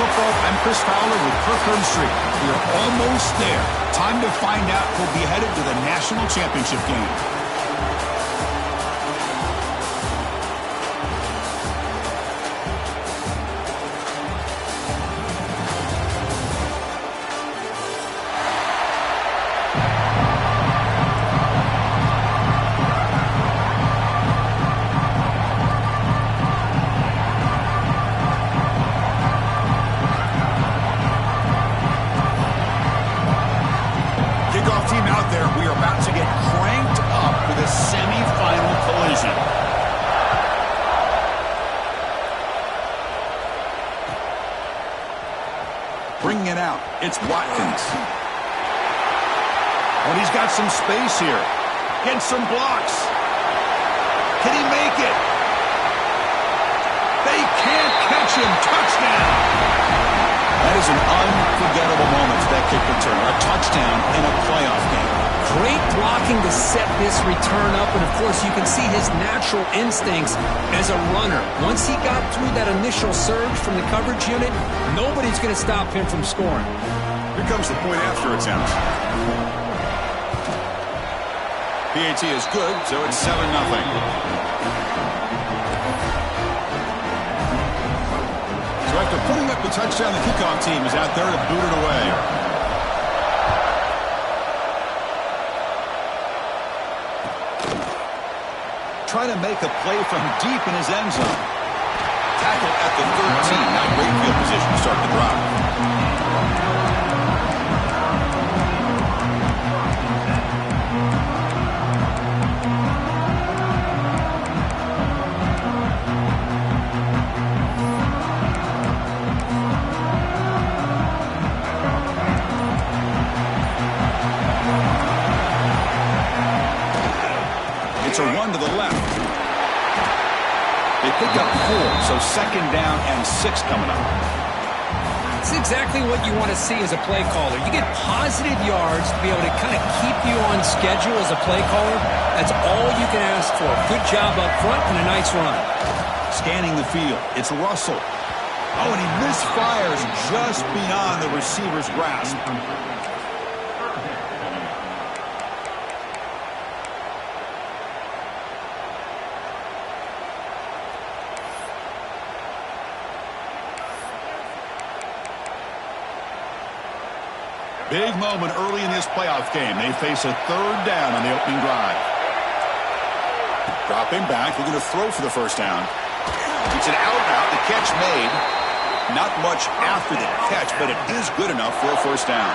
Football, I'm Chris Fowler with Kirk Herbstreit. We are almost there. Time to find out who'll be headed to the national championship game. Bringing it out, it's Watkins. Oh, he's got some space here. Getting some blocks. Can he make it? They can't catch him. Touchdown. That is an unforgettable moment for that kick return. A touchdown in a playoff game. Great blocking to set this return up, and of course you can see his natural instincts as a runner. Once he got through that initial surge from the coverage unit, nobody's going to stop him from scoring. Here comes the point after attempt. PAT is good, so it's 7-0. So after putting up the touchdown, the kickoff team is out there to boot it away. Trying to make a play from deep in his end zone. Tackle at the 13. Now great field position to start the drive. It's a run to the left. They pick up 4, so 2nd down and 6 coming up. It's exactly what you want to see as a play caller. You get positive yards to be able to kind of keep you on schedule as a play caller. That's all you can ask for. Good job up front and a nice run. Scanning the field. It's Russell. Oh, and he misfires just beyond the receiver's grasp. Big moment early in this playoff game. They face a 3rd down on the opening drive. Dropping back, looking to throw for the 1st down. It's an out-out, the catch made. Not much after the catch, but it is good enough for a 1st down.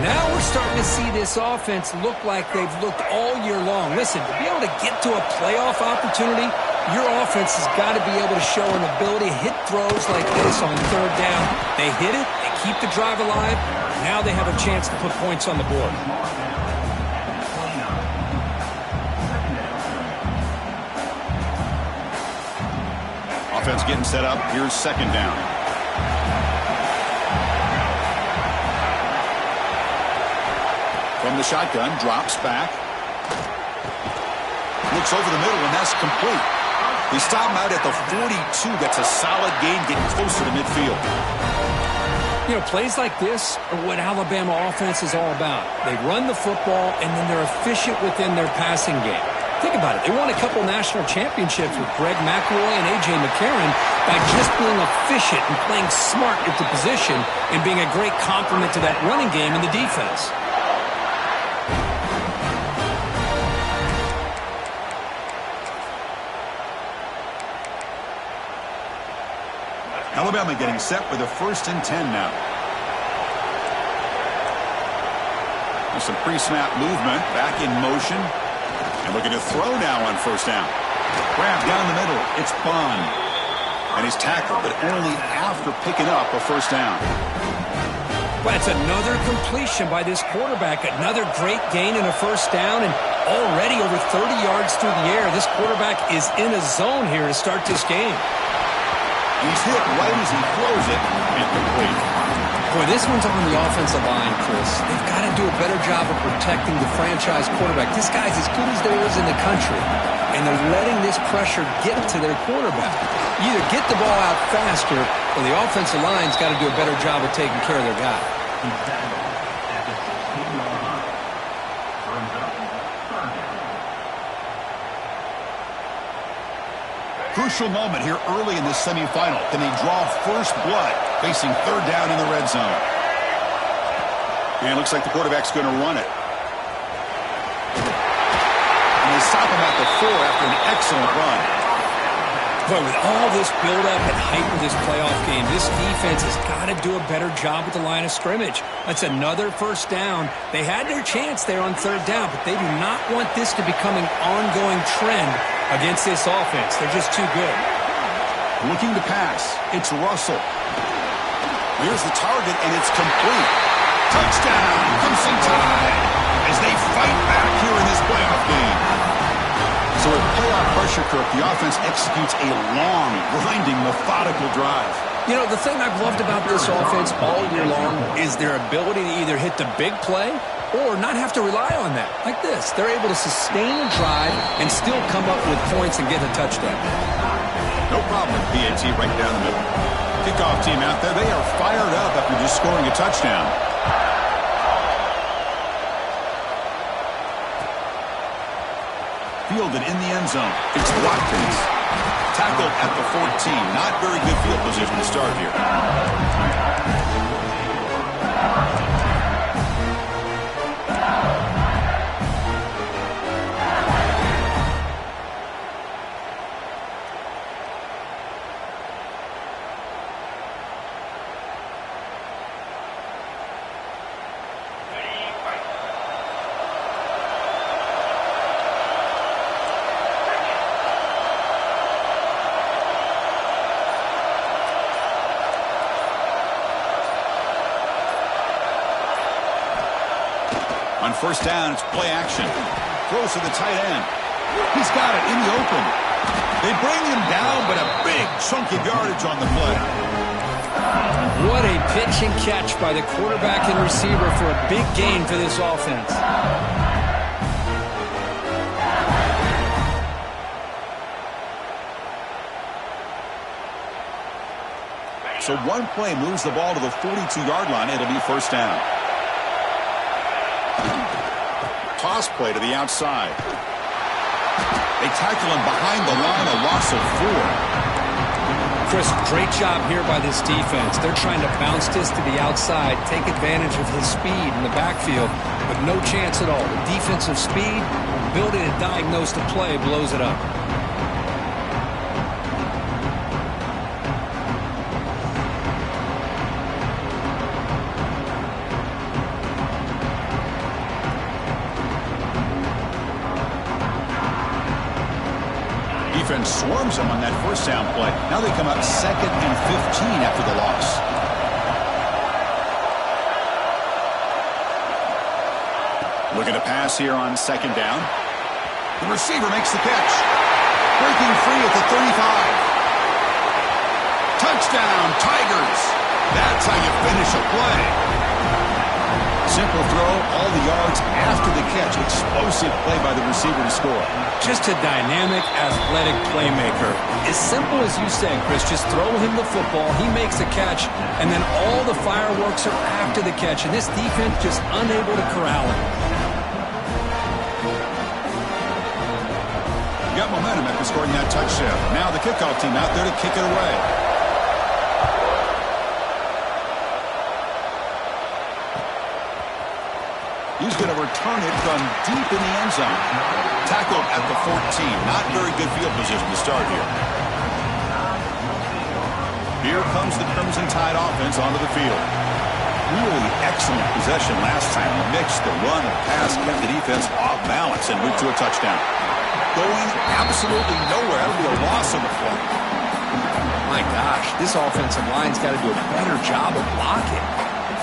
Now we're starting to see this offense look like they've looked all year long. Listen, to be able to get to a playoff opportunity, your offense has got to be able to show an ability to hit throws like this on 3rd down. They hit it, they keep the drive alive. Now they have a chance to put points on the board. Offense getting set up. Here's 2nd down. From the shotgun, drops back. Looks over the middle, and that's complete. They stop him out at the 42. That's a solid gain, getting closer to midfield. You know, plays like this are what Alabama offense is all about. They run the football, and then they're efficient within their passing game. Think about it. They won a couple national championships with Greg McElroy and A.J. McCarron by just being efficient and playing smart at the position and being a great complement to that running game in the defense. Alabama getting set with a 1st and 10 now. There's some pre-snap movement, back in motion. And looking to throw now on 1st down. Grab down the middle. It's Bond. And he's tackled, but only after picking up a 1st down. Well, it's another completion by this quarterback. Another great gain in a 1st down. And already over 30 yards through the air. This quarterback is in a zone here to start this game. He's hit right as he throws it. Incomplete. Boy, this one's on the offensive line, Chris. They've got to do a better job of protecting the franchise quarterback. This guy's as good as there is in the country, and they're letting this pressure get to their quarterback. Either get the ball out faster, or the offensive line's got to do a better job of taking care of their guy. Crucial moment here early in this semifinal. Can they draw first blood facing third down in the red zone? And it looks like the quarterback's going to run it. And they stop him at the 4 after an excellent run. But with all this build-up and hype of this playoff game, this defense has got to do a better job at the line of scrimmage. That's another first down. They had their chance there on third down, but they do not want this to become an ongoing trend against this offense. They're just too good. Looking to pass. It's Russell. Here's the target, and it's complete. Touchdown, Crimson Tide, as they fight back here in this playoff game. So with playoff pressure, Kirk, the offense executes a long, grinding, methodical drive. You know, the thing I've loved about this offense all year long is their ability to either hit the big play or not have to rely on that. Like this. They're able to sustain a drive and still come up with points and get a touchdown. No problem with PAT right down the middle. Kickoff team out there, they are fired up after just scoring a touchdown. Fielded in the end zone. It's Watkins. Tackled at the 14. Not very good field position to start here. On first down, it's play action. Throws to the tight end. He's got it in the open. They bring him down, but a big chunk of yardage on the play. What a pitch and catch by the quarterback and receiver for a big gain for this offense. So one play moves the ball to the 42-yard line. It'll be first down. Toss play to the outside. They tackle him behind the line, a loss of 4. Chris, great job here by this defense. They're trying to bounce this to the outside, take advantage of his speed in the backfield, but no chance at all. The defensive speed, ability to diagnose the play, blows it up. Defense swarms him on that first down play. Now they come up 2nd and 15 after the loss. Looking to pass here on second down. The receiver makes the catch. Breaking free at the 35. Touchdown, Tigers. That's how you finish a play. Simple throw, all the yards after the catch. Explosive play by the receiver to score. Just a dynamic, athletic playmaker. As simple as you said, Chris, just throw him the football, he makes a catch, and then all the fireworks are after the catch, and this defense just unable to corral him. Got momentum after scoring that touchdown. Now the kickoff team out there to kick it away. He's going to return it from deep in the end zone. Tackled at the 14. Not very good field position to start here. Here comes the Crimson Tide offense onto the field. Really excellent possession last time. The mix, the run, the pass kept the defense off balance and moved to a touchdown. Going absolutely nowhere. That'll be a loss on the play. My gosh, this offensive line's got to do a better job of blocking.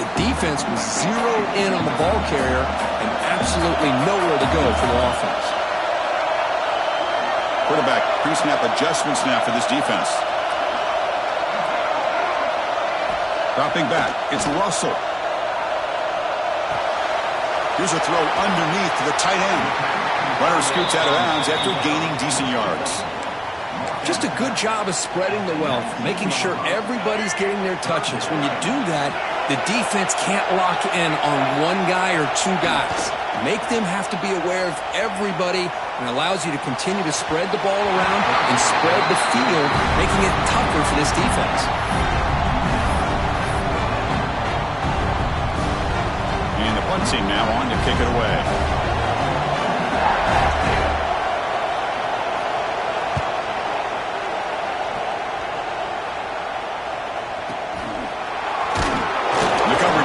The defense was zeroed in on the ball carrier and absolutely nowhere to go for the offense. Quarterback pre-snap adjustments now for this defense. Dropping back, it's Russell. Here's a throw underneath to the tight end. Runner scoots out of bounds after gaining decent yards. Just a good job of spreading the wealth, making sure everybody's getting their touches. When you do that, the defense can't lock in on one guy or two guys. Make them have to be aware of everybody, and allows you to continue to spread the ball around and spread the field, making it tougher for this defense. And the punt team now on to kick it away.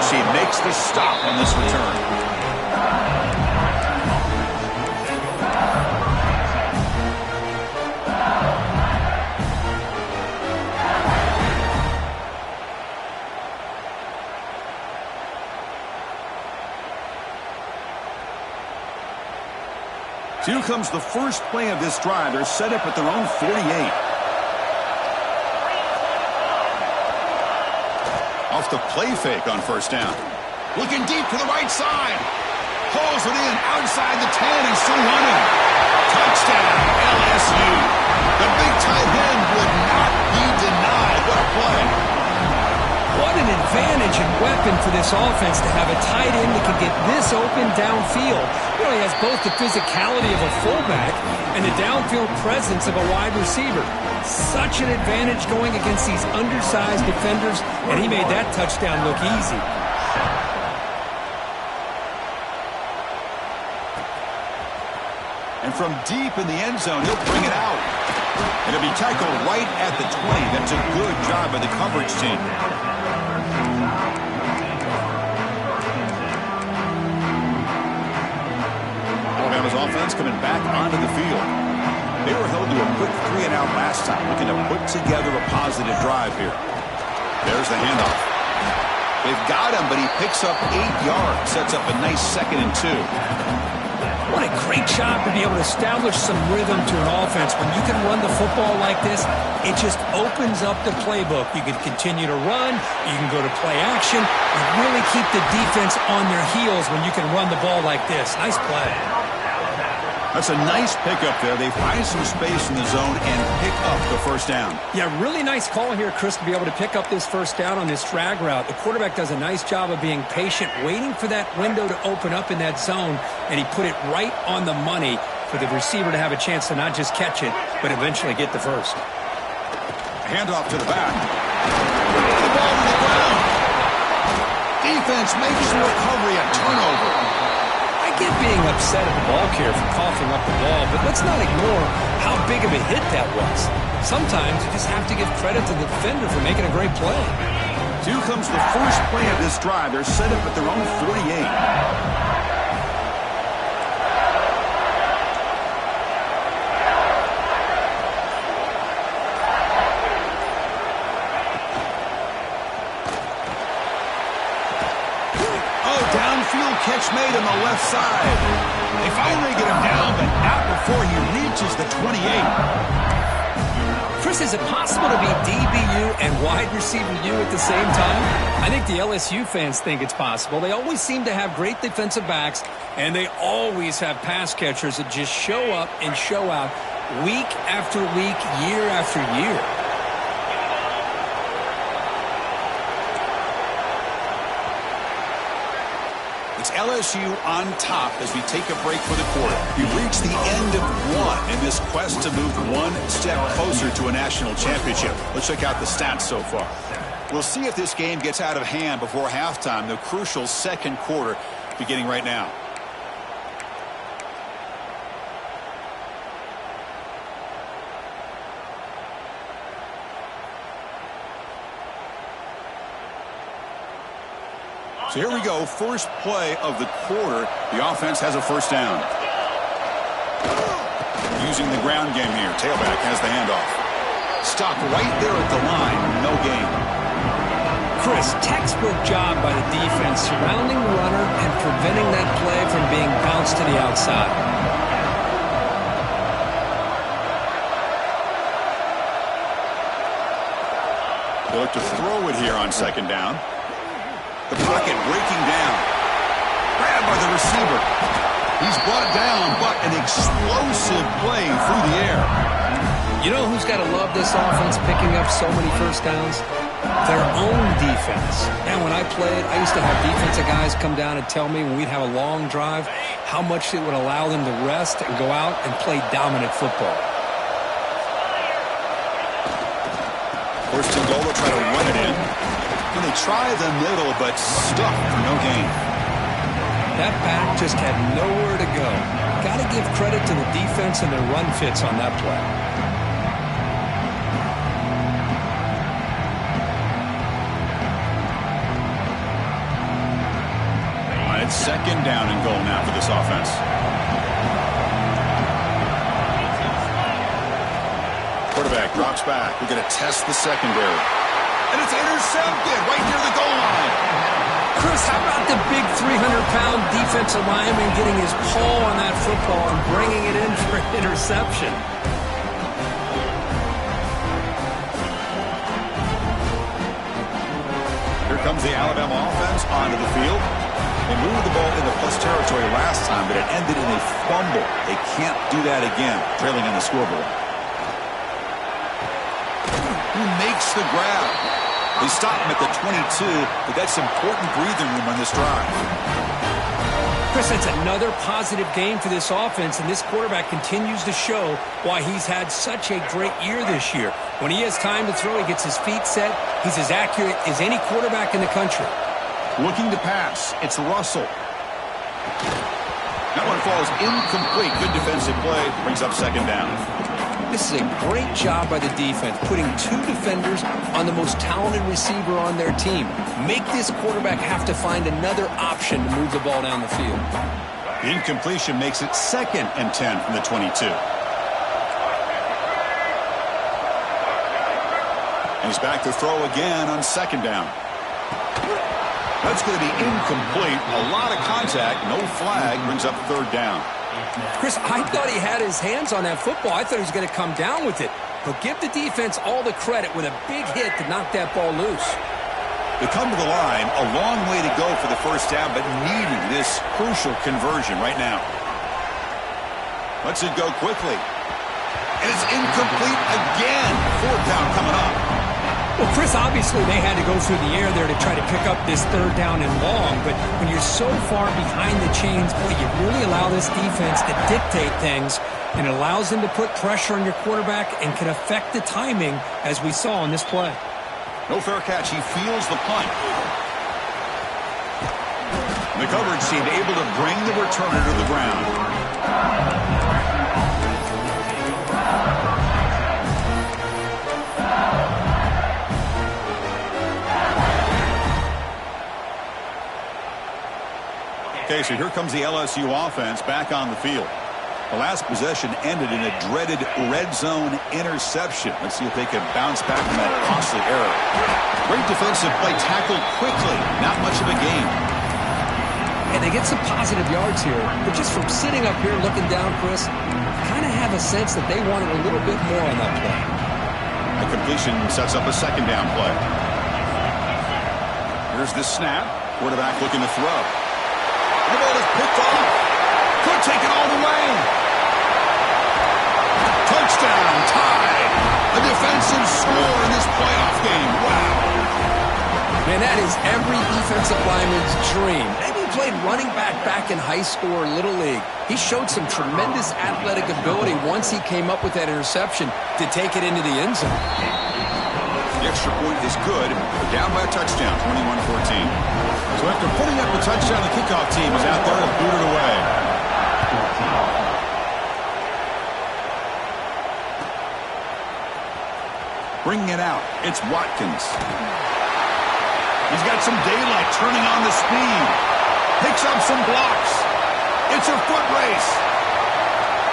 She makes the stop on this return. So here comes the first play of this drive. They're set up at their own 48. Off the play fake on first down. Looking deep to the right side. Pulls it in outside the 10 and still running. Touchdown, LSU. The big tight end would not be denied. What a play. What an advantage and weapon for this offense to have a tight end that can get this open downfield. He really has both the physicality of a fullback and the downfield presence of a wide receiver. Such an advantage going against these undersized defenders, and he made that touchdown look easy. And from deep in the end zone, he'll bring it out. And it'll be tackled right at the 20. That's a good job by the coverage team. Alabama's offense coming back onto the field. They were held to a quick 3-and-out last time, looking to put together a positive drive here. There's the handoff. They've got him, but he picks up 8 yards, sets up a nice 2nd and 2. What a great job to be able to establish some rhythm to an offense. When you can run the football like this, it just opens up the playbook. You can continue to run, you can go to play action, and really keep the defense on their heels when you can run the ball like this. Nice play. That's a nice pickup there. They find some space in the zone and pick up the first down. Yeah, really nice call here, Chris, to be able to pick up this first down on this drag route. The quarterback does a nice job of being patient, waiting for that window to open up in that zone, and he put it right on the money for the receiver to have a chance to not just catch it, but eventually get the first. Handoff to the back. The ball to the ground. Defense makes the recovery a turnover. I get being upset at the ball carrier for coughing up the ball, but let's not ignore how big of a hit that was. Sometimes you just have to give credit to the defender for making a great play. Here comes the first play of this drive. They're set up at their own 48. Catch made on the left side. They finally get him down, but not before he reaches the 28. Chris, is it possible to be DBU and wide receiver U at the same time? I think the LSU fans think it's possible. They always seem to have great defensive backs, and they always have pass catchers that just show up and show out week after week, year after year. It's LSU on top as we take a break for the quarter. We've reached the end of one in this quest to move one step closer to a national championship. Let's check out the stats so far. We'll see if this game gets out of hand before halftime, the crucial second quarter beginning right now. So here we go, first play of the quarter. The offense has a first down. Using the ground game here. Tailback has the handoff. Stopped right there at the line. No gain. Chris, textbook job by the defense surrounding the runner and preventing that play from being bounced to the outside. They look to throw it here on second down. The pocket breaking down. Grabbed by the receiver. He's brought down, but an explosive play through the air. You know who's got to love this offense picking up so many first downs? Their own defense. And when I played, I used to have defensive guys come down and tell me when we'd have a long drive how much it would allow them to rest and go out and play dominant football. First and goal, they'll try to run it in. And they try the middle, but stuck for no gain. That back just had nowhere to go. Got to give credit to the defense and their run fits on that play. It's second down and goal now for this offense. Quarterback drops back. We're going to test the secondary. And it's intercepted right near the goal line. Chris, how about the big 300-pound defensive lineman getting his paw on that football and bringing it in for an interception? Here comes the Alabama offense onto the field. They moved the ball into plus territory last time, but it ended in a fumble. They can't do that again, trailing on the scoreboard. Who makes the grab? They stop him at the 22, but that's important breathing room on this drive. Chris, that's another positive game for this offense, and this quarterback continues to show why he's had such a great year this year. When he has time to throw, he gets his feet set. He's as accurate as any quarterback in the country. Looking to pass. It's Russell. That one falls incomplete. Good defensive play. Brings up second down. This is a great job by the defense, putting two defenders on the most talented receiver on their team. Make this quarterback have to find another option to move the ball down the field. The incompletion makes it second and 10 from the 22. And he's back to throw again on second down. That's going to be incomplete. A lot of contact. No flag. Brings up third down. Chris, I thought he had his hands on that football. I thought he was going to come down with it. But give the defense all the credit with a big hit to knock that ball loose. They come to the line. A long way to go for the first down, but needing this crucial conversion right now. Lets it go quickly. And it's incomplete again. Fourth down coming up. Well, Chris, obviously they had to go through the air there to try to pick up this third down and long, but when you're so far behind the chains, boy, you really allow this defense to dictate things, and it allows them to put pressure on your quarterback and can affect the timing, as we saw in this play. No fair catch. He feels the punt. The coverage seemed able to bring the returner to the ground. Okay, so here comes the LSU offense back on the field. The last possession ended in a dreaded red zone interception. Let's see if they can bounce back from that costly error. Great defensive play, tackled quickly. Not much of a gain. And they get some positive yards here, but just from sitting up here looking down, Chris, kind of have a sense that they wanted a little bit more on that play. The completion sets up a second down play. Here's the snap. Quarterback looking to throw. The ball is picked off. Could take it all the way. Touchdown, tied. A defensive score in this playoff game. Wow. Man, that is every defensive lineman's dream. Maybe he played running back in high school or Little League. He showed some tremendous athletic ability once he came up with that interception to take it into the end zone. The extra point is good. They're down by a touchdown, 21-14. So after putting up the touchdown, the kickoff team is out there to boot it away. Bringing it out, it's Watkins. He's got some daylight, turning on the speed. Picks up some blocks. It's a foot race.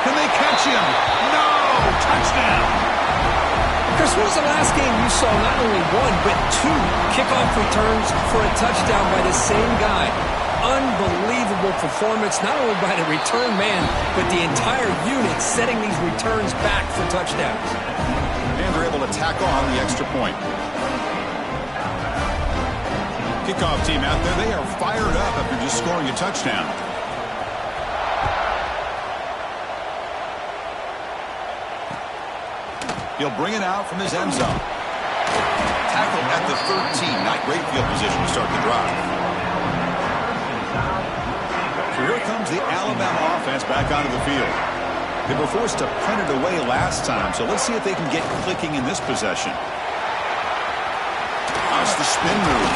Can they catch him? No! Touchdown! Chris, when was the last game you saw not only one, but two kickoff returns for a touchdown by the same guy? Unbelievable performance, not only by the return man, but the entire unit setting these returns back for touchdowns. And they're able to tack on the extra point. kickoff team out there, they are fired up after just scoring a touchdown. He'll bring it out from his end zone. Tackle at the 13. Not great field position to start the drive. So here comes the Alabama offense back onto the field. They were forced to punt it away last time, so let's see if they can get clicking in this possession. That's the spin move.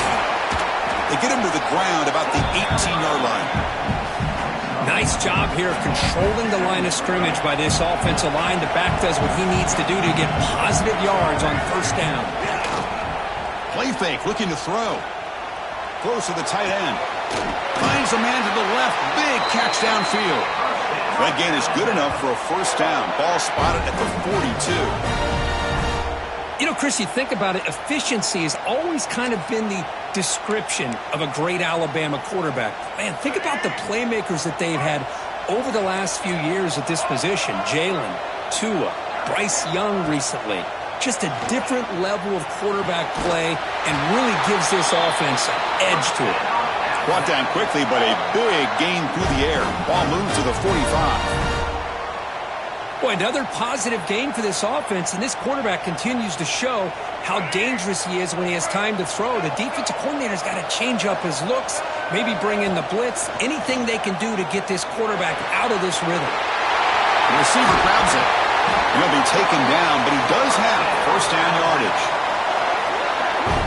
They get him to the ground about the 18-yard line. Nice job here of controlling the line of scrimmage by this offensive line. The back does what he needs to do to get positive yards on first down. Play fake, looking to throw. Throws to the tight end. Finds a man to the left. Big catch downfield. That gain is good enough for a first down. Ball spotted at the 42. You know, Chris, you think about it, efficiency has always kind of been the description of a great Alabama quarterback. Man, think about the playmakers that they've had over the last few years at this position. Jalen, Tua, Bryce Young recently. Just a different level of quarterback play and really gives this offense an edge to it. Brought down quickly, but a big gain through the air. Ball moves to the 45. Boy, another positive gain for this offense, and this quarterback continues to show how dangerous he is when he has time to throw. The defensive coordinator's got to change up his looks, maybe bring in the blitz, anything they can do to get this quarterback out of this rhythm. The receiver grabs it. He'll be taken down, but he does have first down yardage.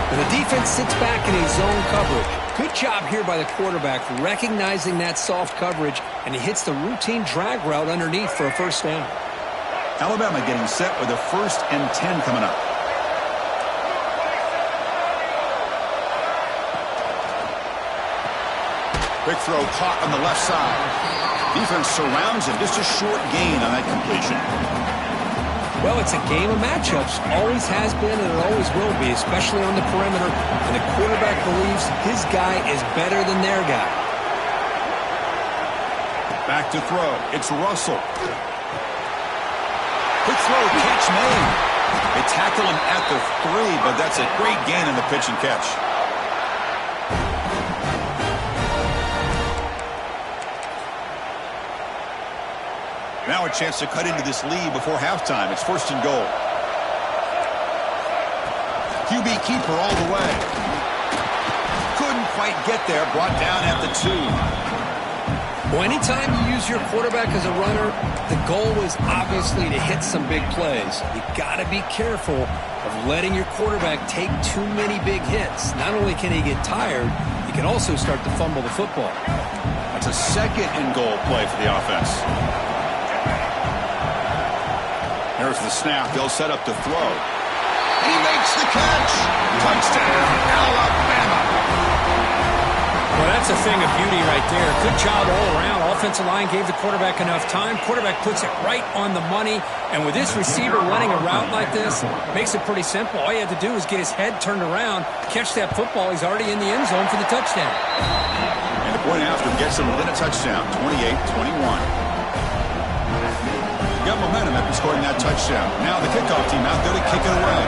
And the defense sits back in a zone coverage. Good job here by the quarterback recognizing that soft coverage, and he hits the routine drag route underneath for a first down. Alabama getting set with a 1st and 10 coming up. Quick throw caught on the left side. Defense surrounds him. Just a short gain on that completion. Well, it's a game of matchups. Always has been and it always will be, especially on the perimeter. And the quarterback believes his guy is better than their guy. Back to throw. It's Russell. Quick throw, catch made. They tackle him at the 3, but that's a great gain in the pitch and catch. Now a chance to cut into this lead before halftime. It's 1st and goal. QB keeper all the way. Couldn't quite get there. Brought down at the 2. Well, anytime you use your quarterback as a runner, the goal is obviously to hit some big plays. You got to be careful of letting your quarterback take too many big hits. Not only can he get tired, he can also start to fumble the football. That's a 2nd and goal play for the offense. There's the snap. They'll set up to throw. He makes the catch. Touchdown, Alabama. Well, that's a thing of beauty right there. Good job all around. Offensive line gave the quarterback enough time. Quarterback puts it right on the money. And with this receiver running a route like this, makes it pretty simple. All you have to do is get his head turned around, catch that football. He's already in the end zone for the touchdown. And the point after gets him within a touchdown, 28-21. Got momentum after scoring that touchdown. Now the kickoff team out there to kick it away.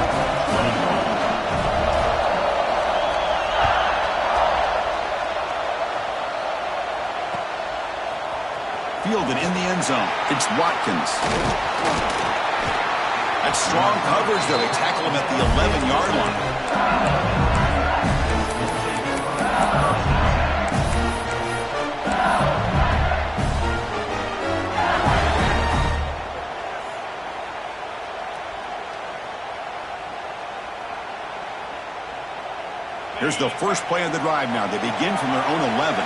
Fielded in the end zone. It's Watkins. That's strong coverage there. They tackle him at the 11-yard line. Here's the first play of the drive now. They begin from their own 11.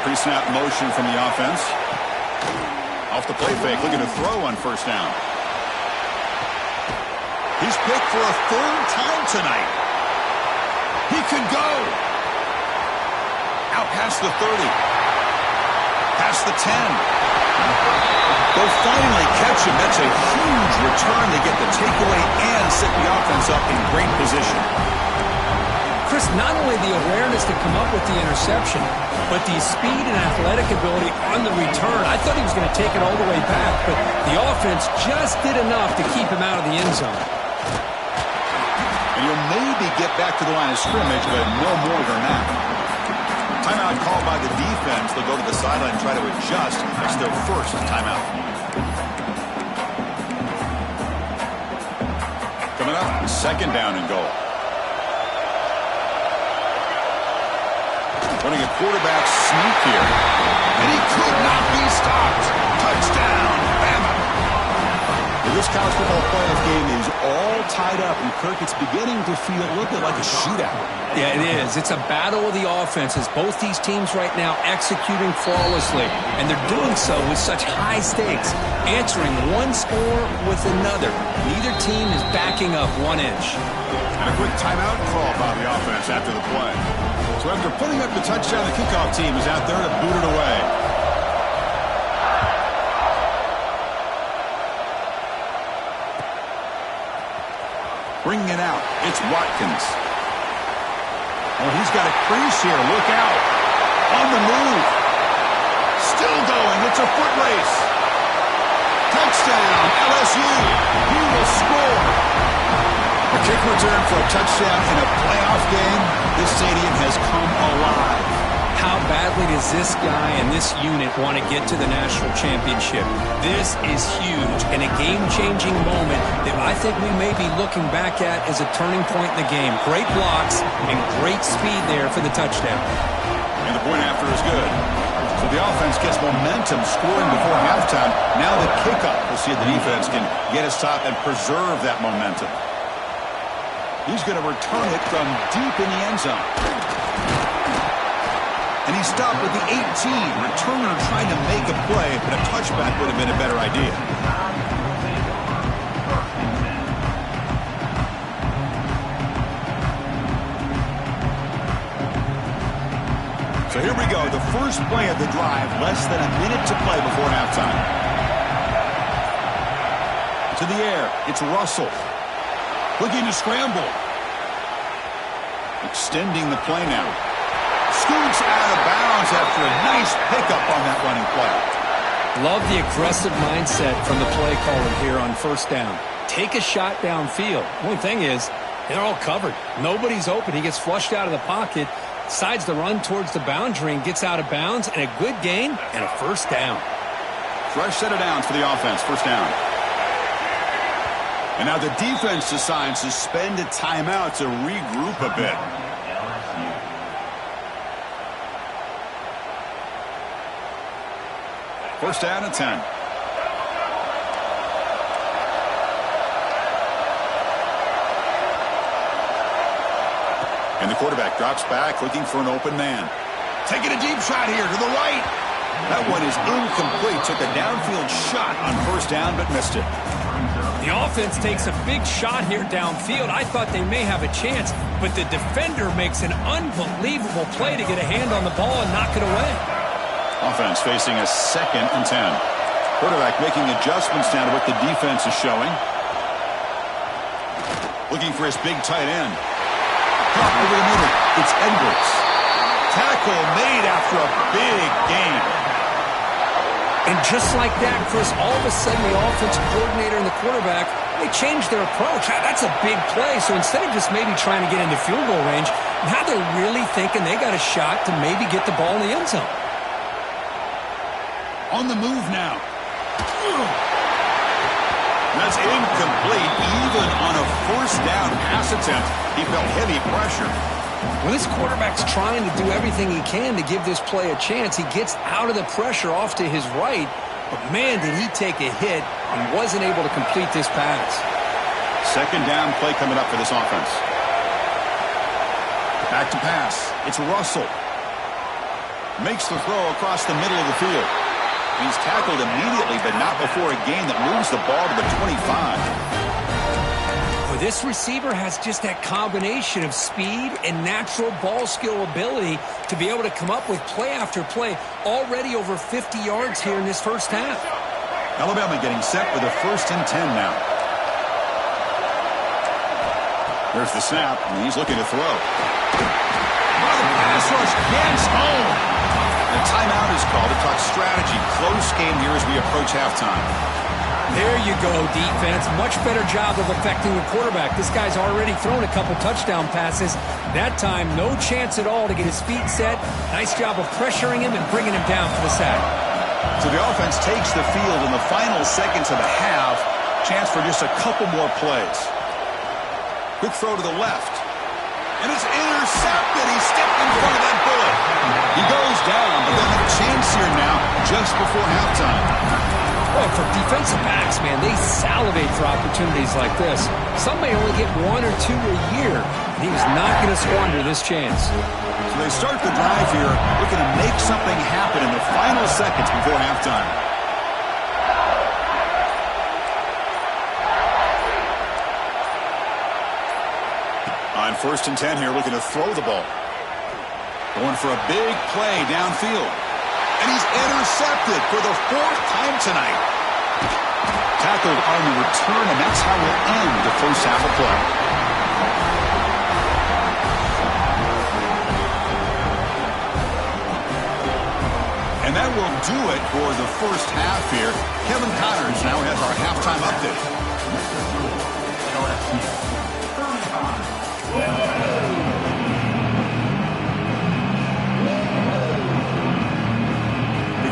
Pre-snap motion from the offense. Off the play fake, looking to throw on first down. He's picked for a 3rd time tonight. He could go. Out past the 30. Past the 10. They'll finally catch him. That's a huge return. They get the takeaway and set the offense up in great position. Chris, not only the awareness to come up with the interception, but the speed and athletic ability on the return. I thought he was going to take it all the way back, but the offense just did enough to keep him out of the end zone. And you'll maybe get back to the line of scrimmage, but no more than that. Timeout called by the defense. They'll go to the sideline and try to adjust. That's their first timeout. Coming up, second down and goal. Running a quarterback sneak here. And he could not be stopped. Touchdown, Bama. This college football playoff game is all tied up, and Kirk, it's beginning to feel a little bit like a shootout. Yeah, it is. It's a battle of the offenses. Both these teams right now executing flawlessly, and they're doing so with such high stakes, answering one score with another. Neither team is backing up 1 inch. And a quick timeout call by the offense after the play. So after putting up the touchdown, the kickoff team is out there to boot it away. Bringing it out, it's Watkins. Oh, he's got a crease here. Look out. On the move. Still going. It's a foot race. Touchdown, LSU. He will score. A kick return for a touchdown in a playoff game. This stadium has come alive. How badly does this guy and this unit want to get to the national championship? This is huge and a game-changing moment that I think we may be looking back at as a turning point in the game. Great blocks and great speed there for the touchdown. And the point after is good. So the offense gets momentum scoring before halftime. Now the kickoff. We'll see if the defense can get a stop and preserve that momentum. He's going to return it from deep in the end zone. And he stopped with the 18. Returner trying to make a play, but a touchback would have been a better idea. So here we go. The first play of the drive. Less than a minute to play before halftime. To the air. It's Russell. Looking to scramble. Extending the play now. Scoots out of bounds after a nice pickup on that running play. Love the aggressive mindset from the play caller here on first down. Take a shot downfield. Only thing is, they're all covered. Nobody's open. He gets flushed out of the pocket, decides to run towards the boundary and gets out of bounds, and a good gain and a first down. Fresh set of downs for the offense. First down. And now the defense decides to spend a timeout to regroup a bit. First down and 10. And the quarterback drops back, looking for an open man. Taking a deep shot here to the right. That one is incomplete. Took a downfield shot on first down, but missed it. The offense takes a big shot here downfield. I thought they may have a chance, but the defender makes an unbelievable play to get a hand on the ball and knock it away. Offense facing a second and 10. Quarterback making adjustments down to what the defense is showing. Looking for his big tight end. Caught over the middle. It's Edwards. Tackle made after a big gain. And just like that, Chris, all of a sudden the offensive coordinator and the quarterback, they changed their approach. That's a big play. So instead of just maybe trying to get into field goal range, now they're really thinking they got a shot to maybe get the ball in the end zone. On the move now. That's incomplete. Even on a first down pass attempt, he felt heavy pressure. When this quarterback's trying to do everything he can to give this play a chance, he gets out of the pressure off to his right. But, man, did he take a hit and wasn't able to complete this pass. Second down play coming up for this offense. Back to pass. It's Russell. Makes the throw across the middle of the field. He's tackled immediately, but not before a gain that moves the ball to the 25. Well, this receiver has just that combination of speed and natural ball skill ability to be able to come up with play after play, already over 50 yards here in this first half. Alabama getting set with a 1st and 10 now. There's the snap, and he's looking to throw. Oh, the pass rush gets home. The timeout is called to talk strategy. Close game here as we approach halftime. There you go, defense. Much better job of affecting the quarterback. This guy's already thrown a couple touchdown passes. That time, no chance at all to get his feet set. Nice job of pressuring him and bringing him down for the sack. So the offense takes the field in the final seconds of the half. Chance for just a couple more plays. Quick throw to the left. And it's intercepted. He stepped in front of that bullet. He goes down, but they'll have a chance here now just before halftime. Well, for defensive backs, man, they salivate for opportunities like this. Some may only get 1 or 2 a year. And he was not going to squander this chance. So they start the drive here, looking to make something happen in the final seconds before halftime. On 1st and 10 here, looking to throw the ball. Going for a big play downfield. And he's intercepted for the 4th time tonight. Tackled on the return, and that's how we'll end the first half of play. And that will do it for the first half here. Kevin Connors now has our halftime update.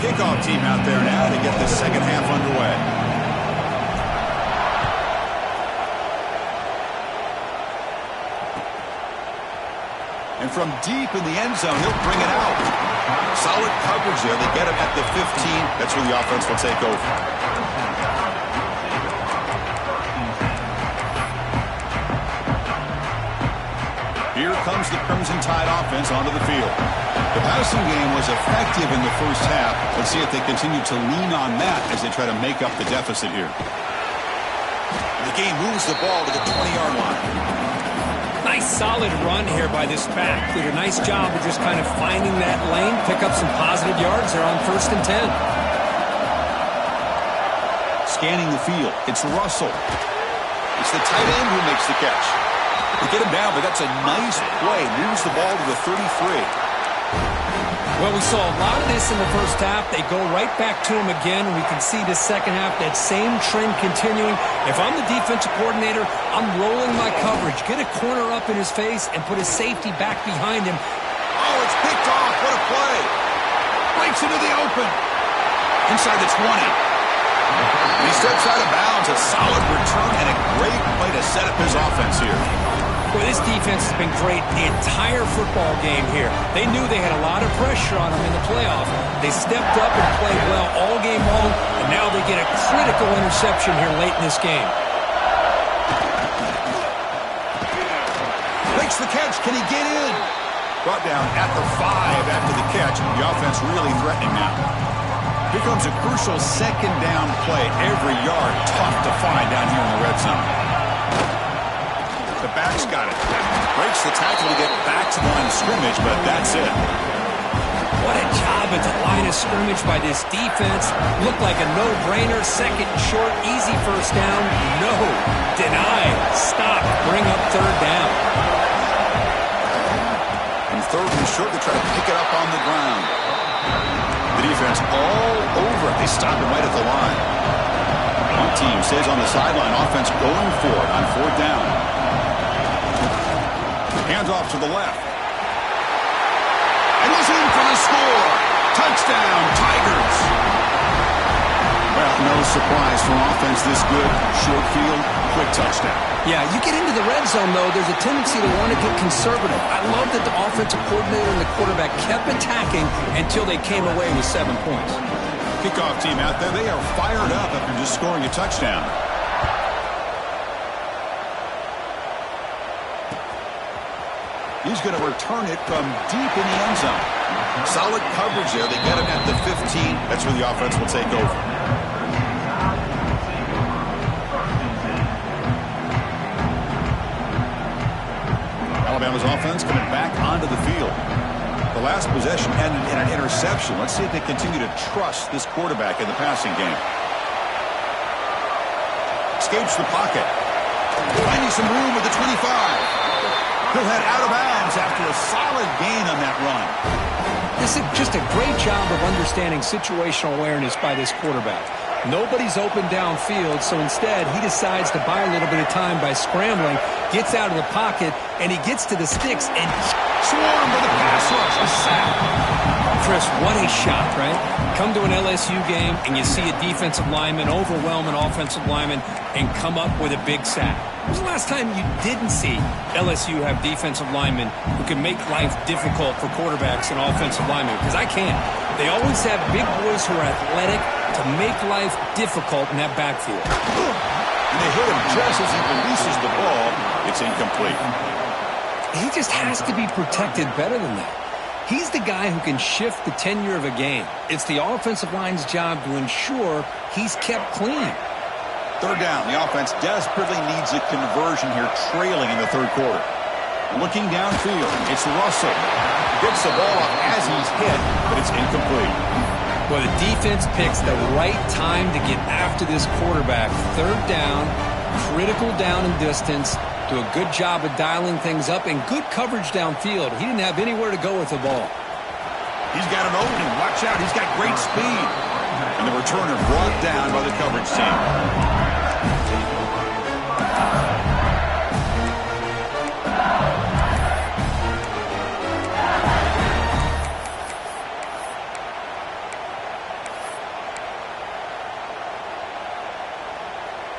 Kickoff team out there now to get the second half underway. And from deep in the end zone, he'll bring it out. Solid coverage there. They get him at the 15. That's where the offense will take over. Here comes the Crimson Tide offense onto the field. The passing game was effective in the first half. Let's see if they continue to lean on that as they try to make up the deficit here. The game moves the ball to the 20-yard line. Nice solid run here by this back. Did a nice job of just kind of finding that lane, pick up some positive yards there on 1st and 10. Scanning the field. It's Russell. It's the tight end who makes the catch. They get him down, but that's a nice play. Moves the ball to the 33. Well, we saw a lot of this in the first half. They go right back to him again. We can see the second half, that same trend continuing. If I'm the defensive coordinator, I'm rolling my coverage. Get a corner up in his face and put his safety back behind him. Oh, it's picked off. What a play. Breaks into the open. Inside the 20. And he steps out of bounds. A solid return and a great play to set up his offense here. Well, this defense has been great the entire football game here. They knew they had a lot of pressure on them in the playoff. They stepped up and played well all game long, and now they get a critical interception here late in this game. Makes the catch. Can he get in? Brought down at the 5 after the catch. The offense really threatening now. Here comes a crucial second down play. Every yard tough to find down here in the red zone. The back's got it. Breaks the tackle to get back to the line of scrimmage, but that's it. What a job at the line of scrimmage by this defense. Looked like a no-brainer. Second and short, easy first down. No. Deny. Stop. Bring up third down. And 3rd and short, they try to pick it up on the ground. The defense all over it. They stop it right at the line. One team stays on the sideline. Offense going for it on 4th down. Hands off to the left. And he's in for the score. Touchdown, Tigers. Well, no surprise for offense this good. Short field, quick touchdown. Yeah, you get into the red zone, though, there's a tendency to want to get conservative. I love that the offensive coordinator and the quarterback kept attacking until they came away with 7 points. Kickoff team out there, they are fired up after just scoring a touchdown. He's going to return it from deep in the end zone. Solid coverage there. They get him at the 15. That's where the offense will take over. Alabama's offense coming back onto the field. The last possession ended in an interception. Let's see if they continue to trust this quarterback in the passing game. Escapes the pocket. Finding some room with the 25. He'll head out of bounds after a solid gain on that run. This is just a great job of understanding situational awareness by this quarterback. Nobody's open downfield, so instead he decides to buy a little bit of time by scrambling, gets out of the pocket, and he gets to the sticks and swarm with a pass rush, a sack. Chris, what a shot, right? Come to an LSU game and you see a defensive lineman overwhelm an offensive lineman and come up with a big sack. When was the last time you didn't see LSU have defensive linemen who can make life difficult for quarterbacks and offensive linemen? Because I can't. They always have big boys who are athletic to make life difficult in that backfield. And they hit him just as he releases the ball. It's incomplete. He just has to be protected better than that. He's the guy who can shift the tenure of a game. It's the offensive line's job to ensure he's kept clean. Third down. The offense desperately needs a conversion here, trailing in the third quarter. Looking downfield, it's Russell. Gets the ball up as he's hit, but it's incomplete. Well, the defense picks the right time to get after this quarterback. Third down, critical down and distance. Do a good job of dialing things up and good coverage downfield. He didn't have anywhere to go with the ball. He's got an opening. Watch out. He's got great speed. And the returner brought down by the coverage team.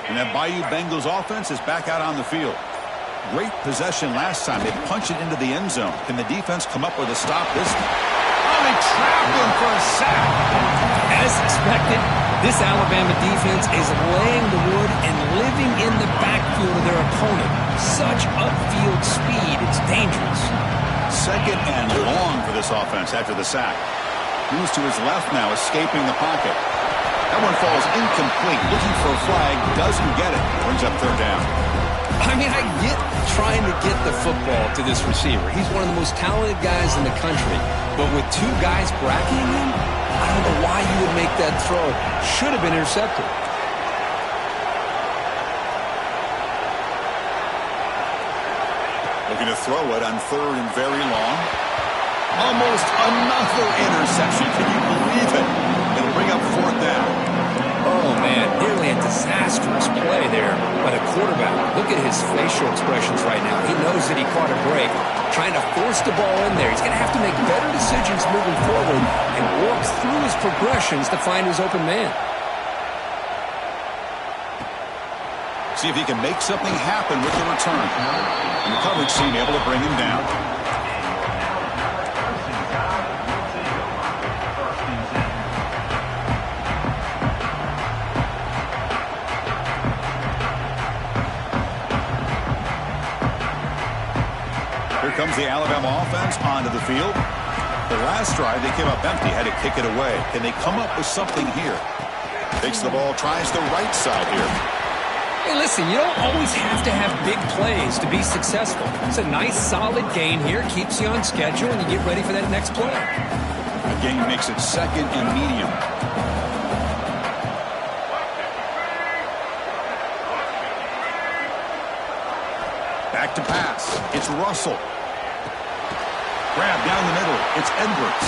And that Bayou Bengals offense is back out on the field. Great possession last time. They punched it into the end zone. Can the defense come up with a stop this time? Oh, they trapped him for a sack. As expected, this Alabama defense is laying the wood and living in the backfield of their opponent. Such upfield speed, it's dangerous. Second and long for this offense after the sack. Moves to his left now, escaping the pocket. That one falls incomplete. Looking for a flag, doesn't get it. Brings up third down. I mean, I get trying to get the football to this receiver. He's one of the most talented guys in the country. But with two guys bracketing him, I don't know why you would make that throw. Should have been intercepted. Looking to throw it on third and very long. Almost another interception. Can you believe it? It'll bring up fourth down. Oh, man, nearly a disastrous play there by the quarterback. Look at his facial expressions right now. He knows that he caught a break, trying to force the ball in there. He's going to have to make better decisions moving forward and work through his progressions to find his open man. See if he can make something happen with the return. And the coverage team able to bring him down. Here comes the Alabama offense onto the field. The last drive, they came up empty, had to kick it away. Can they come up with something here? Takes the ball, tries the right side here. Hey, listen, you don't always have to have big plays to be successful. It's a nice, solid gain here. Keeps you on schedule, and you get ready for that next play. The gain makes it second and medium. Back to pass. It's Russell. Grab down the middle. It's Edwards.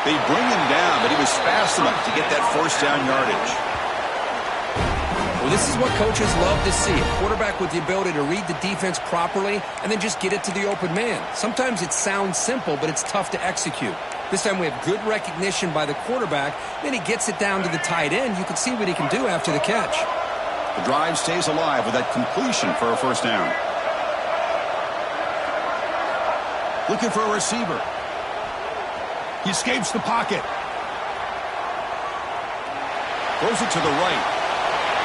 They bring him down, but he was fast enough to get that first down yardage. Well, this is what coaches love to see. A quarterback with the ability to read the defense properly and then just get it to the open man. Sometimes it sounds simple, but it's tough to execute. This time we have good recognition by the quarterback. Then he gets it down to the tight end. You can see what he can do after the catch. The drive stays alive with that completion for a first down. Looking for a receiver. He escapes the pocket. Throws it to the right.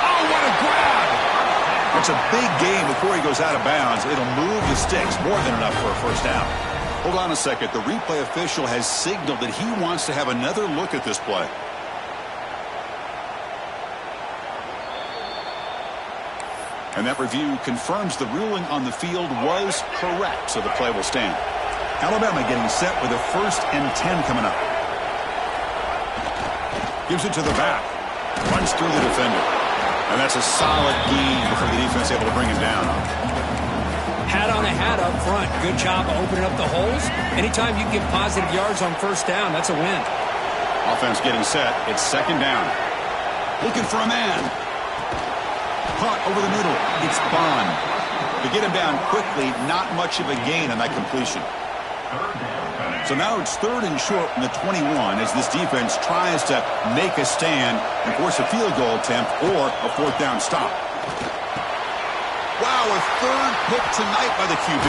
Oh, what a grab! It's a big gain before he goes out of bounds. It'll move the sticks more than enough for a first down. Hold on a second. The replay official has signaled that he wants to have another look at this play. And that review confirms the ruling on the field was correct, so the play will stand. Alabama getting set with a 1st and 10 coming up. Gives it to the back. Runs through the defender. And that's a solid gain before the defense able to bring him down. Hat on a hat up front. Good job opening up the holes. Anytime you get positive yards on first down, that's a win. Offense getting set. It's second down. Looking for a man. Caught over the middle. It's Bond. To get him down quickly, not much of a gain on that completion. So now it's third and short from the 21 as this defense tries to make a stand and force a field goal attempt or a fourth down stop. Wow, a third pick tonight by the QB.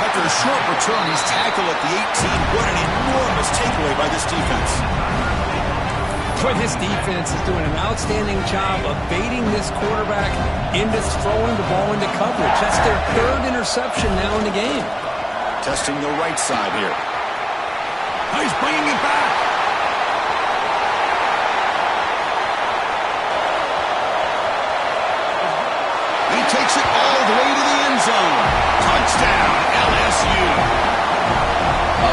After a short return, he's tackled at the 18. What an enormous takeaway by this defense. Boy, this defense is doing an outstanding job of baiting this quarterback into throwing the ball into coverage. That's their third interception now in the game. Testing the right side here. Oh, he's bringing it back. He takes it all the way to the end zone. Touchdown, LSU.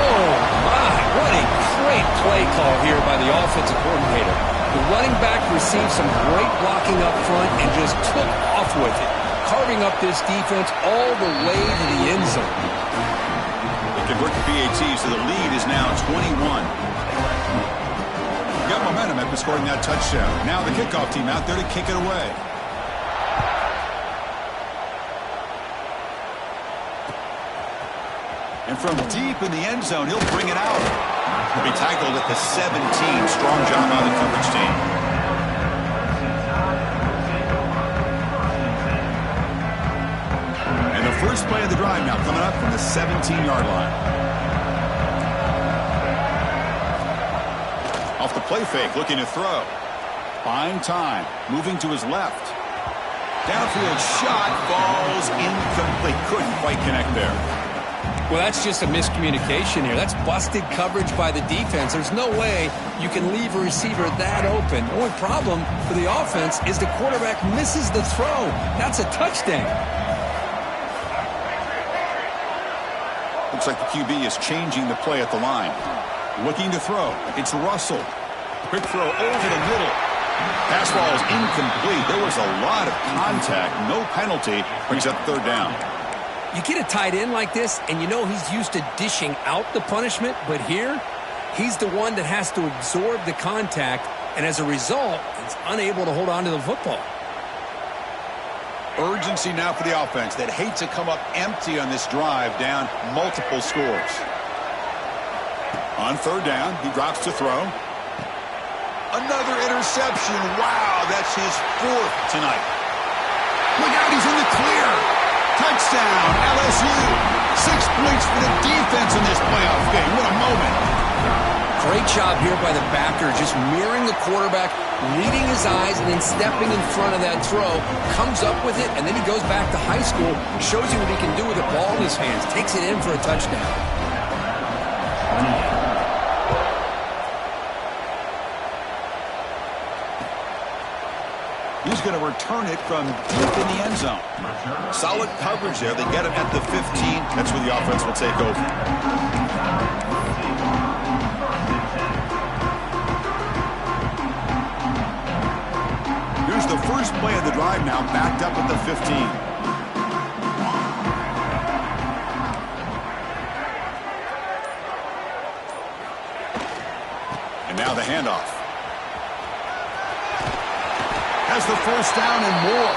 Oh, my. What a great play call here by the offensive coordinator. The running back received some great blocking up front and just took off with it, carving up this defense all the way to the end zone. They convert the PAT, so the lead is now 21. Got momentum after scoring that touchdown. Now the kickoff team out there to kick it away. And from deep in the end zone, he'll bring it out. He'll be tackled at the 17. Strong job by the coverage team. And the first play of the drive now coming up from the 17-yard line. Off the play fake, looking to throw. Buying time, moving to his left. Downfield shot, falls incomplete. Couldn't quite connect there. Well, that's just a miscommunication here. That's busted coverage by the defense. There's no way you can leave a receiver that open. The only problem for the offense is the quarterback misses the throw. That's a touchdown. Looks like the QB is changing the play at the line. Looking to throw. It's Russell. Quick throw over the middle. Pass ball is incomplete. There was a lot of contact. No penalty. Brings up third down. You get a tight end like this, and you know he's used to dishing out the punishment, but here, he's the one that has to absorb the contact, and as a result, he's unable to hold on to the football. Urgency now for the offense that hate to come up empty on this drive, down multiple scores. On third down, he drops to throw. Another interception. Wow, that's his fourth tonight. Look out, he's in the clear. Touchdown, LSU. 6 points for the defense in this playoff game. What a moment. Great job here by the backer, just mirroring the quarterback, reading his eyes, and then stepping in front of that throw. Comes up with it, and then he goes back to high school, shows you what he can do with the ball in his hands, takes it in for a touchdown. He's going to return it from deep in the end zone. Solid coverage there. They get him at the 15. That's where the offense will take over. Here's the first play of the drive now, backed up at the 15. And now the handoff. Has the first down and more.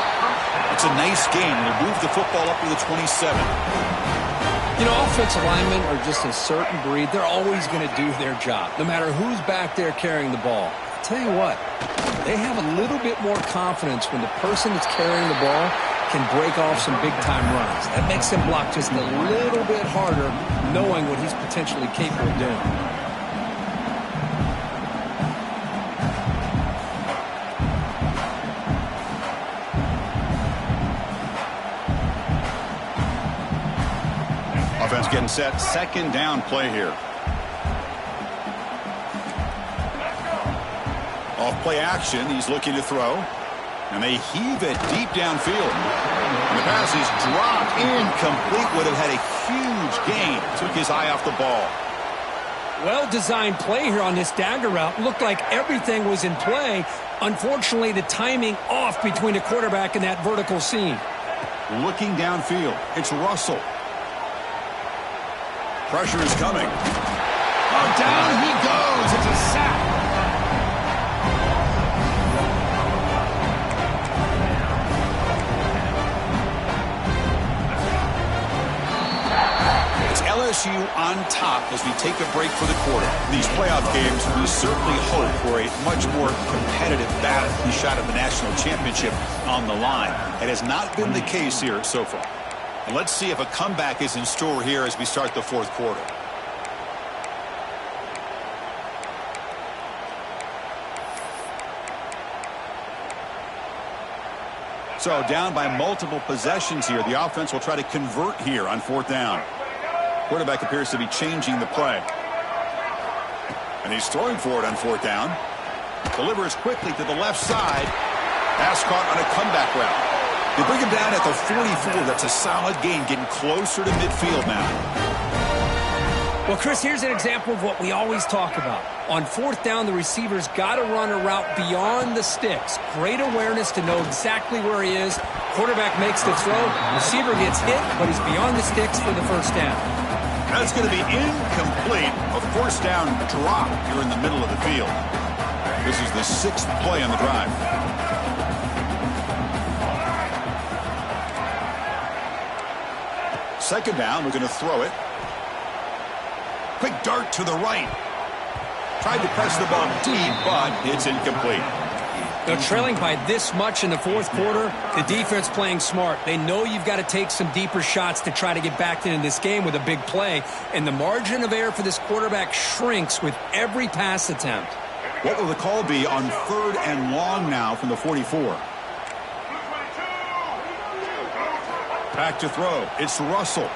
It's a nice game. We'll move the football up to the 27. You know, offensive linemen are just a certain breed. They're always going to do their job, no matter who's back there carrying the ball. I'll tell you what, they have a little bit more confidence when the person that's carrying the ball can break off some big-time runs. That makes him block just a little bit harder, knowing what he's potentially capable of doing. Offense getting set. Second down play here. Off play action. He's looking to throw. And they heave it deep downfield. And the pass is dropped incomplete. Would have had a huge gain. Took his eye off the ball. Well-designed play here on this dagger route. Looked like everything was in play. Unfortunately, the timing off between the quarterback and that vertical seam. Looking downfield, it's Russell. Pressure is coming. Oh, down he goes. It's a sack. It's LSU on top as we take a break for the quarter. These playoff games, we certainly hope for a much more competitive battle. We shot at the national championship on the line. It has not been the case here so far. And let's see if a comeback is in store here as we start the fourth quarter. So down by multiple possessions here. The offense will try to convert here on fourth down. Quarterback appears to be changing the play. And he's throwing for it on fourth down. Delivers quickly to the left side. Pass caught on a comeback route. They bring him down at the 44. That's a solid gain, getting closer to midfield now. Well, Chris, here's an example of what we always talk about. On fourth down, the receiver's got to run a route beyond the sticks. Great awareness to know exactly where he is. Quarterback makes the throw. Receiver gets hit, but he's beyond the sticks for the first down. That's going to be incomplete. A first down drop here in the middle of the field. This is the sixth play on the drive. Second down, we're going to throw it. Quick dart to the right. Tried to press the ball deep, but it's incomplete. They're trailing by this much in the fourth quarter. The defense playing smart. They know you've got to take some deeper shots to try to get back into this game with a big play. And the margin of error for this quarterback shrinks with every pass attempt. What will the call be on third and long now from the 44? Back to throw. It's Russell.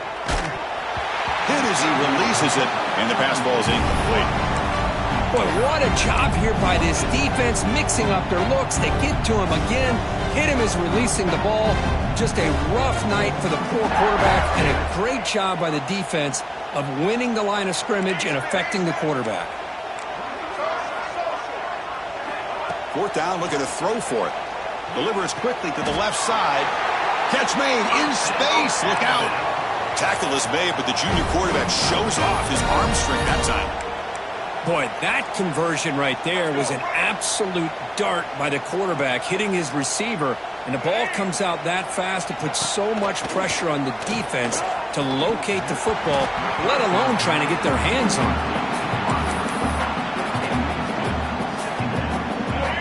Hit as he releases it, and the pass ball is incomplete. Boy, what a job here by this defense, mixing up their looks. They get to him again, hit him as releasing the ball. Just a rough night for the poor quarterback, and a great job by the defense of winning the line of scrimmage and affecting the quarterback. Fourth down, looking to throw for it. Delivers quickly to the left side. Catch made in space. Look out. Tackle is made, but the junior quarterback shows off his arm strength that time. Boy, that conversion right there was an absolute dart by the quarterback, hitting his receiver, and the ball comes out that fast. It puts so much pressure on the defense to locate the football, let alone trying to get their hands on it.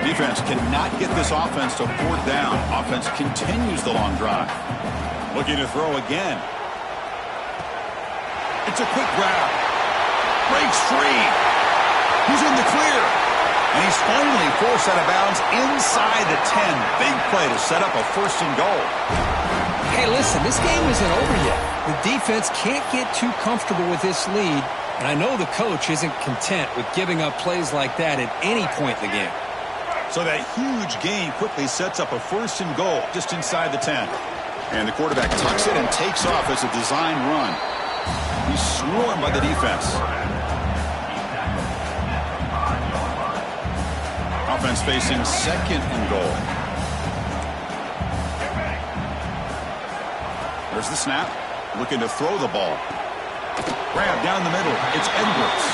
Defense cannot get this offense to fourth down. Offense continues the long drive. Looking to throw again. It's a quick grab. Breaks free. He's in the clear. And he's finally forced out of bounds inside the 10. Big play to set up a first and goal. Hey, listen, this game isn't over yet. The defense can't get too comfortable with this lead, and I know the coach isn't content with giving up plays like that at any point in the game. So that huge gain quickly sets up a first and goal just inside the 10. And the quarterback tucks it and takes off as a design run. He's swarmed by the defense. Offense facing second and goal. There's the snap. Looking to throw the ball. Grab down the middle. It's Edwards.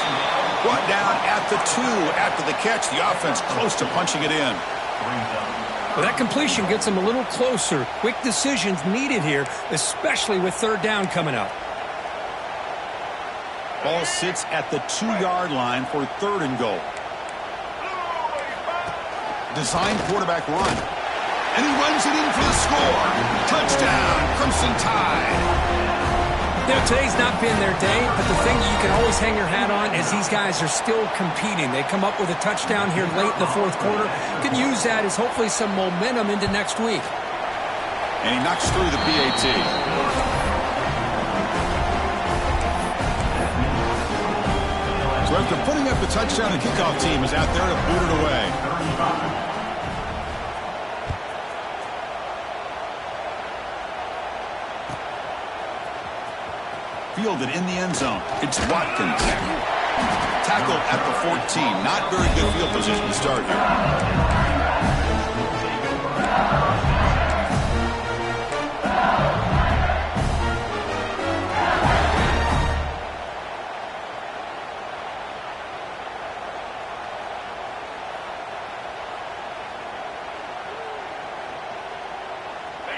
Brought down at the 2 after the catch. The offense close to punching it in. Well, that completion gets them a little closer. Quick decisions needed here, especially with third down coming up. Ball sits at the 2-yard line for third and goal. Design quarterback run. And he runs it in for the score. Touchdown, Crimson Tide. You know, today's not been their day, but the thing you can always hang your hat on is these guys are still competing. They come up with a touchdown here late in the fourth quarter. You can use that as hopefully some momentum into next week. And he knocks through the PAT. So after putting up the touchdown, the kickoff team is out there to boot it away. Fielded in the end zone. It's Watkins. Tackle at the 14. Not very good field position to start here.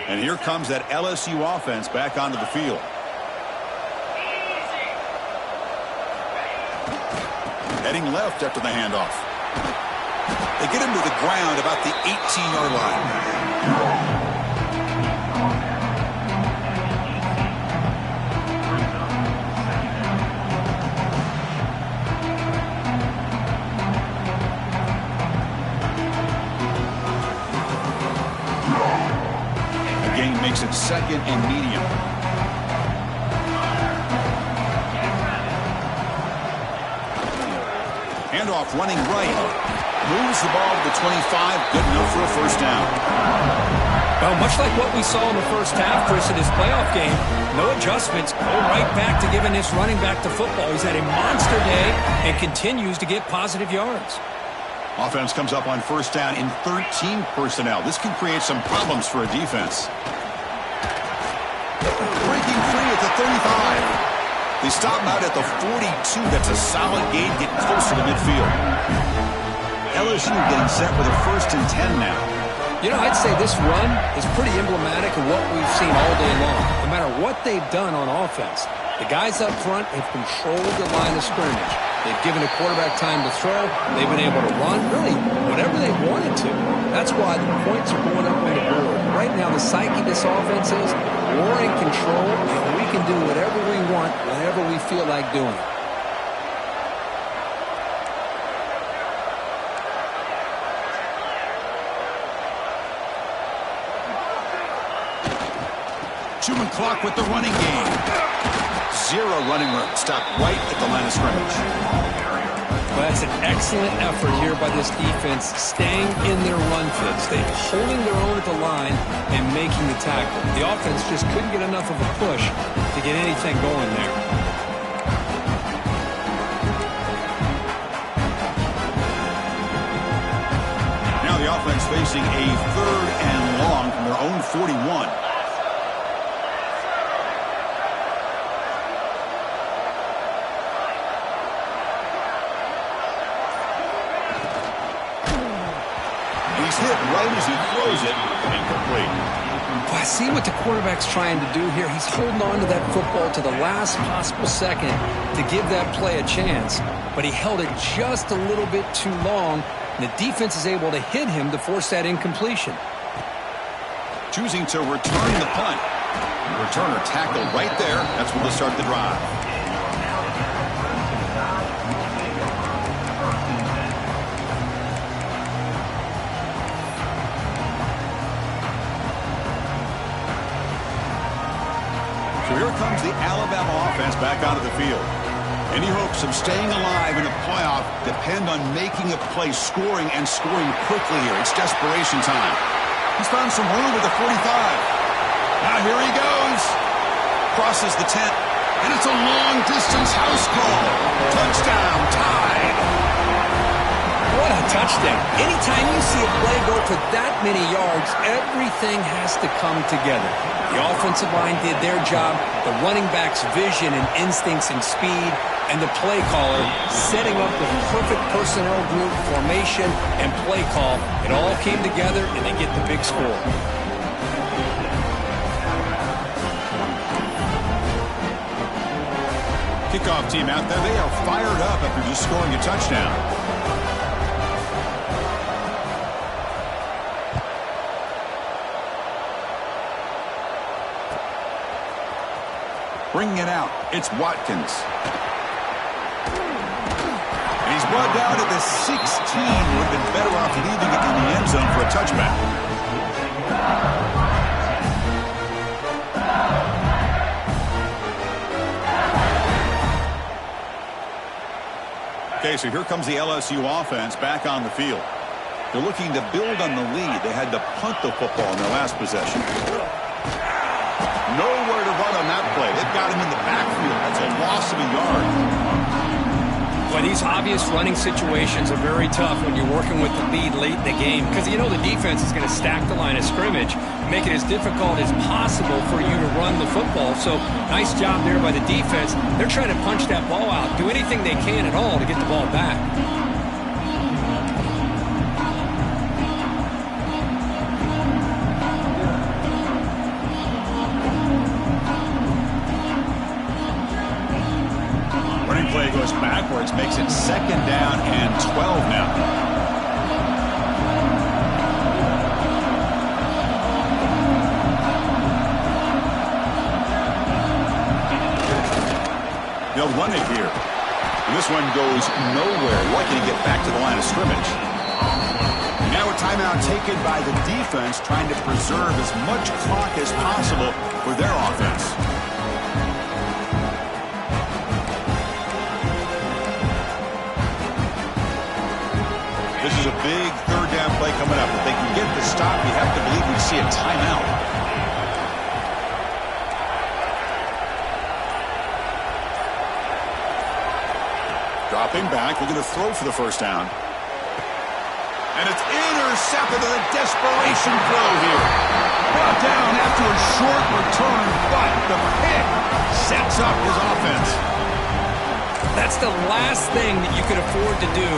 And here comes that LSU offense back onto the field. Heading left after the handoff. They get him to the ground about the 18-yard line. The gain makes it second and medium. Handoff running right. Moves the ball to the 25. Good enough for a first down. Well, much like what we saw in the first half, Chris, in his playoff game, no adjustments. Go right back to giving this running back to football. He's had a monster day and continues to get positive yards. Offense comes up on first down in 13 personnel. This can create some problems for a defense. Breaking free at the 35. They stop out at the 42. That's a solid gain, getting closer to midfield. LSU getting set with a 1st and 10 now. You know, I'd say this run is pretty emblematic of what we've seen all day long. No matter what they've done on offense, the guys up front have controlled the line of scrimmage. They've given a quarterback time to throw. They've been able to run, really, whatever they wanted to. That's why the points are going up on the board. Right now, the psyche of this offense is we're in control, and we can do whatever we want whenever we feel like doing it. Chewing clock with the running game. 0 running room. Stopped right at the line of scrimmage. Well, that's an excellent effort here by this defense, staying in their run fits. They're holding their own at the line and making the tackle. The offense just couldn't get enough of a push to get anything going there. Now the offense facing a 3rd and long from their own 41. He's hit right as he throws it, incomplete. Well, I see what the quarterback's trying to do here. He's holding on to that football to the last possible second to give that play a chance, but he held it just a little bit too long, and the defense is able to hit him to force that incompletion. Choosing to return the punt. Returner tackled right there. That's when they'll start the drive. So here comes the Alabama offense back onto the field. Any hopes of staying alive in a playoff depend on making a play, scoring, and scoring quickly here. It's desperation time. He's found some room with the 45. Now here he goes. Crosses the 10. And it's a long-distance house call. Touchdown, tied. What a touchdown. Anytime you see a play go for that many yards, everything has to come together. The offensive line did their job, the running back's vision and instincts and speed, and the play caller setting up the perfect personnel group, formation, and play call. It all came together, and they get the big score. Kickoff team out there. They are fired up after just scoring a touchdown. Bringing it out, it's Watkins. And he's brought down to the 16. Would have been better off leaving it in the end zone for a touchback. Okay, so here comes the LSU offense back on the field. They're looking to build on the lead. They had to punt the football in their last possession. Nowhere to run on that play. They've got him in the backfield. That's a loss of a yard. Well, these obvious running situations are very tough when you're working with the lead late in the game because you know the defense is going to stack the line of scrimmage, make it as difficult as possible for you to run the football. So nice job there by the defense. They're trying to punch that ball out, do anything they can at all to get the ball back. Play goes backwards, makes it 2nd down and 12 now. They'll run it here. And this one goes nowhere. Lucky to get back to the line of scrimmage. Now a timeout taken by the defense, trying to preserve as much clock as possible for their offense. This is a big 3rd down play coming up. If they can get the stop, you have to believe we see a timeout. Dropping back, looking to throw for the 1st down. And it's intercepted in a desperation throw here. Brought down after a short return, but the pick sets up his offense. That's the last thing that you could afford to do.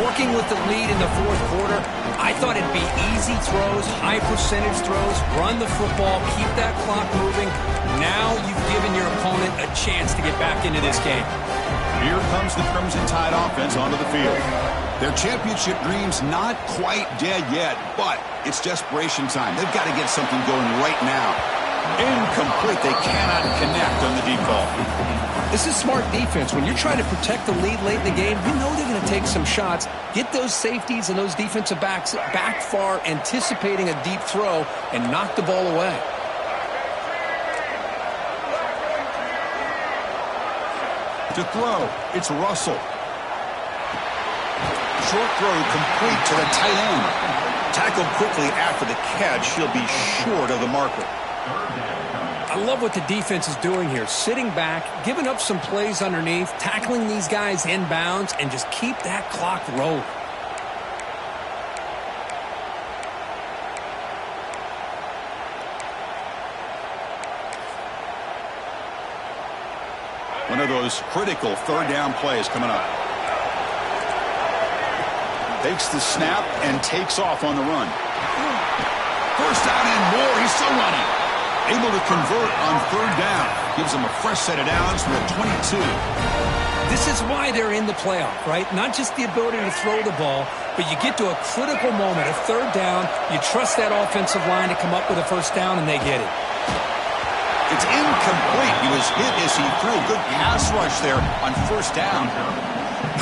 Working with the lead in the 4th quarter, I thought it'd be easy throws, high percentage throws, run the football, keep that clock moving. Now you've given your opponent a chance to get back into this game. Here comes the Crimson Tide offense onto the field. Their championship dreams not quite dead yet, but it's desperation time. They've got to get something going right now. Incomplete. They cannot connect on the deep ball. This is smart defense. When you're trying to protect the lead late in the game, you know they're going to take some shots, get those safeties and those defensive backs back far, anticipating a deep throw, and knock the ball away. To throw, it's Russell. Short throw complete to the tight end. Tackled quickly after the catch. He'll be short of the marker. I love what the defense is doing here. Sitting back, giving up some plays underneath, tackling these guys inbounds, and just keep that clock rolling. One of those critical 3rd down plays coming up. Takes the snap and takes off on the run. 1st down and more. He's still running. Able to convert on 3rd down. Gives them a fresh set of downs from the 22. This is why they're in the playoff, right? Not just the ability to throw the ball, but you get to a critical moment, a 3rd down. You trust that offensive line to come up with a 1st down, and they get it. It's incomplete. He was hit as he threw. Good pass rush there on 1st down.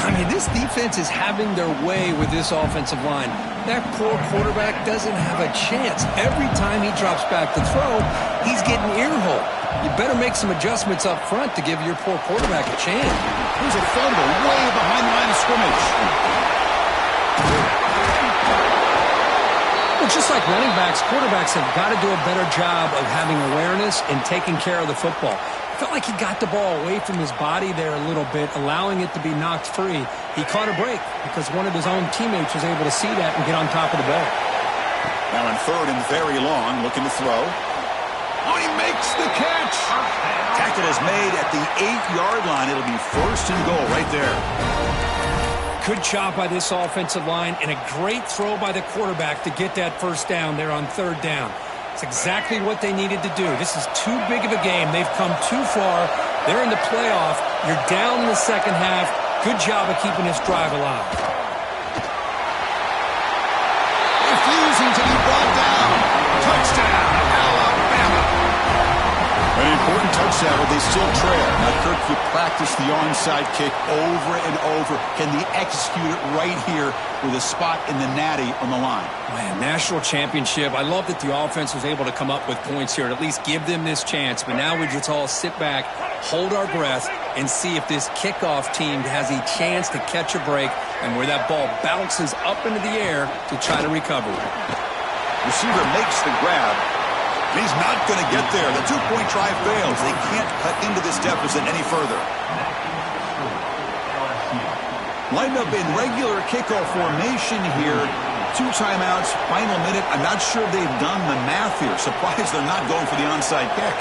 I mean, this defense is having their way with this offensive line. That poor quarterback doesn't have a chance. Every time he drops back to throw, he's getting ear-hole. You better make some adjustments up front to give your poor quarterback a chance. Here's a fumble way behind the line of scrimmage. Well, just like running backs, quarterbacks have got to do a better job of having awareness and taking care of the football. Felt like he got the ball away from his body there a little bit, allowing it to be knocked free. He caught a break because one of his own teammates was able to see that and get on top of the ball. Now in 3rd and very long, looking to throw. Oh, he makes the catch. Tackle is made at the 8-yard line. It'll be 1st and goal right there. Good job by this offensive line and a great throw by the quarterback to get that 1st down there on 3rd down. It's exactly what they needed to do. This is too big of a game. They've come too far. They're in the playoff. You're down in the 2nd half. Good job of keeping this drive alive. Refusing to be brought down. Touchdown, Alabama. An important touchdown, but they still trail. Now, Kirk, you practice the onside kick over and over. Can they execute it right here with a spot in the natty on the line? Man, national championship. I love that the offense was able to come up with points here and at least give them this chance. But now we just all sit back, hold our breath, and see if this kickoff team has a chance to catch a break and where that ball bounces up into the air to try to recover it. Receiver makes the grab. He's not going to get there. The 2-point try fails. They can't cut into this deficit any further. Lined up in regular kickoff formation here. 2 timeouts, final minute. I'm not sure they've done the math here. Surprised they're not going for the onside kick.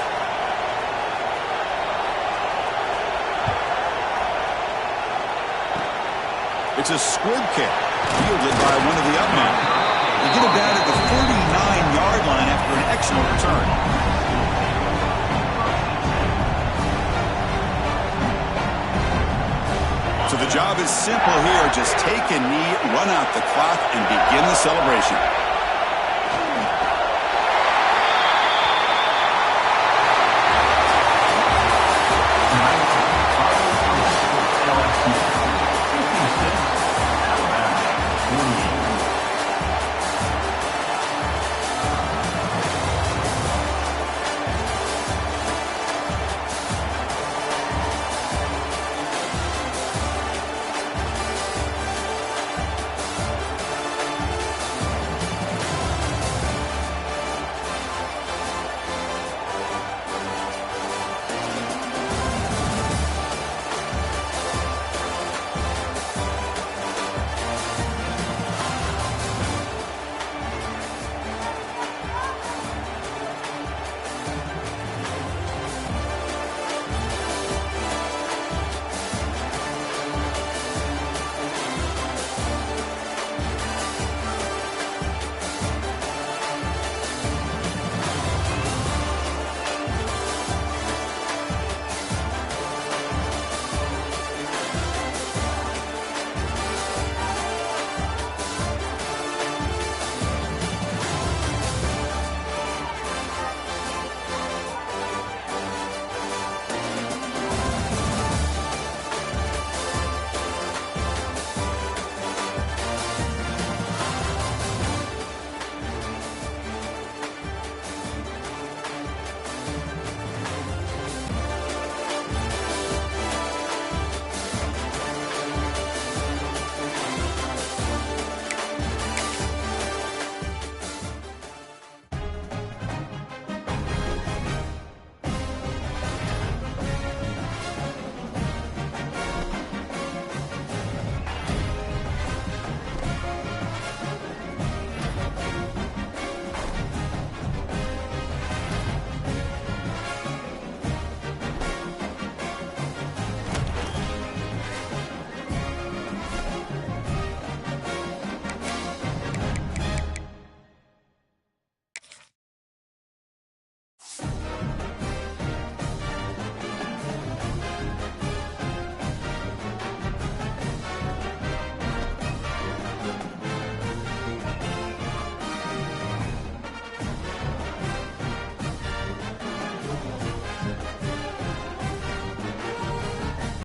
It's a squib kick, fielded by one of the up men. They get it down at the 49-yard line after an excellent return. So the job is simple here. Just take a knee, run out the clock, and begin the celebration.